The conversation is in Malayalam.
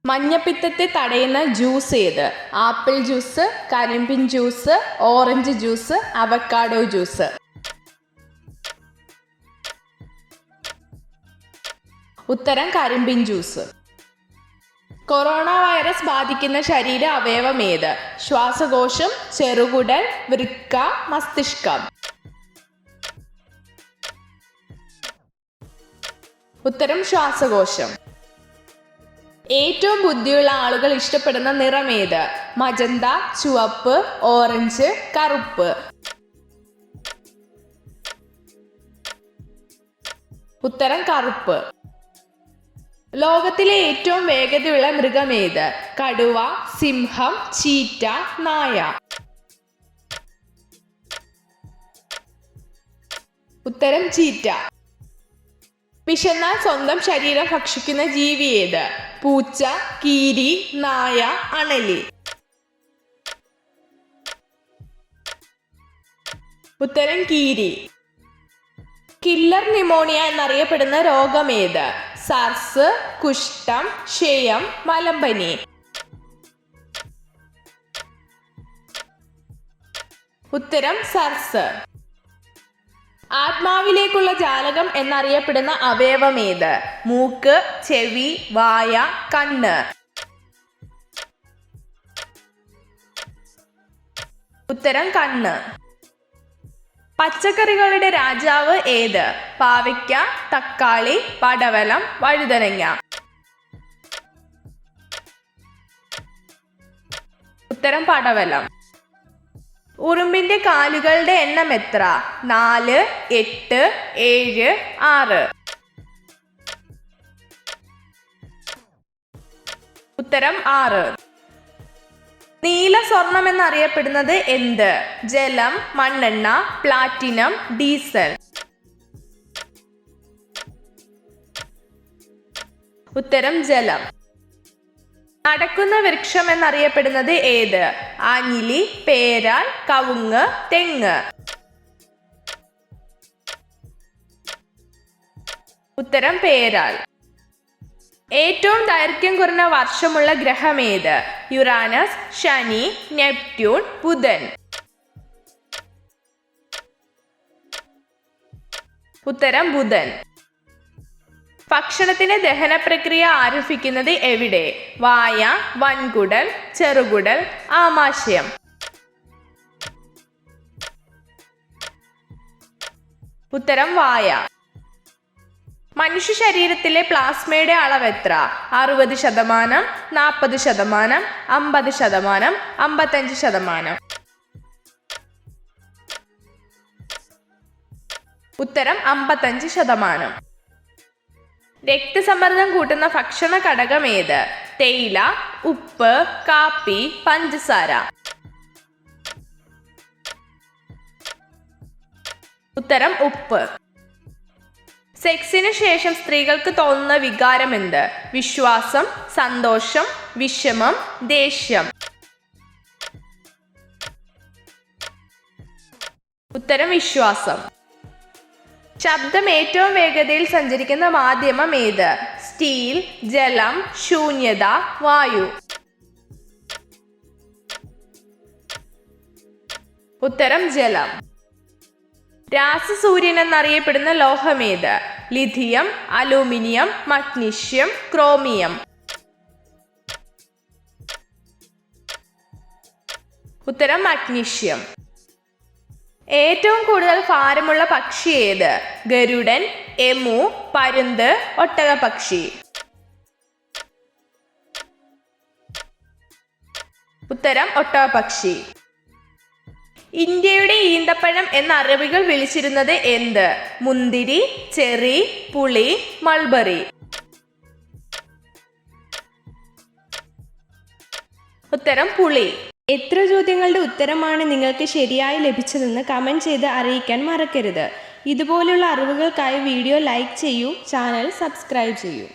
മഞ്ഞപ്പിത്തത്തെ തടയുന്ന ജ്യൂസ് ഏത്? ആപ്പിൾ ജ്യൂസ്, കരിമ്പിൻ juice, orange juice, avocado juice. ഉത്തരം കരിമ്പിൻ ജ്യൂസ്. കൊറോണ വൈറസ് ബാധിക്കുന്ന ശരീര അവയവം ഏത്? ശ്വാസകോശം, ചെറുകുടൽ, വൃക്ക, മസ്തിഷ്കം. ഉത്തരം ശ്വാസകോശം. ഏറ്റവും ബുദ്ധിയുള്ള ആളുകൾ ഇഷ്ടപ്പെടുന്ന നിറം ഏത്? മജന്ത, ചുവപ്പ്, ഓറഞ്ച്, കറുപ്പ്. ഉത്തരം കറുപ്പ്. ലോകത്തിലെ ഏറ്റവും വേഗതയുള്ള മൃഗം ഏത്? കടുവ, സിംഹം, ചീറ്റ, നായ. ഉത്തരം ചീറ്റ. വിശന്നാൽ സ്വന്തം ശരീരം ഭക്ഷിക്കുന്ന ജീവി ഏത്? പൂച്ച, കീരി, നായ, അണലി. ഉത്തരം കീരി. കില്ലർ ന്യൂമോണിയ എന്നറിയപ്പെടുന്ന രോഗം ഏത്? സാർസ്, കുഷ്ഠം, ക്ഷയം, മലമ്പനി. ഉത്തരം സാർസ്. ആത്മാവിലേക്കുള്ള ജാലകം എന്നറിയപ്പെടുന്ന അവയവം ഏത്? മൂക്ക്, ചെവി, വായ, കണ്ണ്. ഉത്തരം കണ്ണ്. പച്ചക്കറികളുടെ രാജാവ് ഏത്? പാവയ്ക്ക, തക്കാളി, പടവലം, വഴുതനങ്ങ. ഉത്തരം പടവലം. ഉറുമ്പിന്റെ കാലുകളുടെ എണ്ണം എത്ര? 4, 8, 7, 6. ഉത്തരം 6. നീല സ്വർണം എന്നറിയപ്പെടുന്നത് എന്ത്? ജലം, മണ്ണെണ്ണ, പ്ലാറ്റിനം, ഡീസൽ. ഉത്തരം ജലം. നടക്കുന്ന വൃക്ഷം എന്നറിയപ്പെടുന്നത് ഏത്? ആഞ്ഞിലി, പേരാൽ, കവുങ്ങ്, തെങ്ങ്. ഉത്തരം പേരാൽ. ഏറ്റവും ദൈർഘ്യം കുറഞ്ഞ വർഷമുള്ള ഗ്രഹം ഏത്? യുറാനസ്, ശനി, നെപ്റ്റ്യൂൺ, ബുധൻ. ഉത്തരം ബുധൻ. ഭക്ഷണത്തിന്റെ ദഹന പ്രക്രിയ ആരംഭിക്കുന്നത് എവിടെ? വായ, വൻകുടൽ, ചെറുകുടൽ, ആമാശയം. ഉത്തരം വായ. മനുഷ്യ ശരീരത്തിലെ പ്ലാസ്മയുടെ അളവ് എത്ര? 60%, 40%, 50%, 55%. ഉത്തരം 55%. രക്തസമ്മർദ്ദം കൂട്ടുന്ന ഭക്ഷണ ഘടകം ഏത്? തേയില, ഉപ്പ്, കാപ്പി, പഞ്ചസാര. ഉത്തരം ഉപ്പ്. സെക്സിന് ശേഷം സ്ത്രീകൾക്ക് തോന്നുന്ന വികാരം എന്ത്? വിശ്വാസം, സന്തോഷം, വിഷമം, ദേഷ്യം. ഉത്തരം വിശ്വാസം. ശബ്ദം ഏറ്റവും വേഗതയിൽ സഞ്ചരിക്കുന്ന മാധ്യമം ഏത്? സ്റ്റീൽ, ജലം, ശൂന്യത, വായു. ഉത്തരം ജലം. രാസസൂര്യൻ എന്നറിയപ്പെടുന്ന ലോഹം ഏത്? Lithium, aluminium, magnesium, chromium. ഉത്തരം മഗ്നീഷ്യം. ഏറ്റവും കൂടുതൽ ഭാരമുള്ള പക്ഷി ഏത്? ഗരുഡൻ, എമു, പരുന്ത്, ഒട്ടകപക്ഷി. ഉത്തരം ഒട്ടകപക്ഷി. ഇന്ത്യയുടെ ഈന്തപ്പഴം എന്ന അറബികൾ വിളിച്ചിരുന്നത് എന്ത്? മുന്തിരി, ചെറി, പുളി, മൾബറി. ഉത്തരം പുളി. എത്ര ചോദ്യങ്ങളുടെ ഉത്തരമാണ് നിങ്ങൾക്ക് ശരിയായി ലഭിച്ചതെന്ന് കമൻറ്റ് ചെയ്ത് അറിയിക്കാൻ മറക്കരുത്. ഇതുപോലുള്ള അറിവുകൾക്കായി വീഡിയോ ലൈക്ക് ചെയ്യൂ, ചാനൽ സബ്സ്ക്രൈബ് ചെയ്യൂ.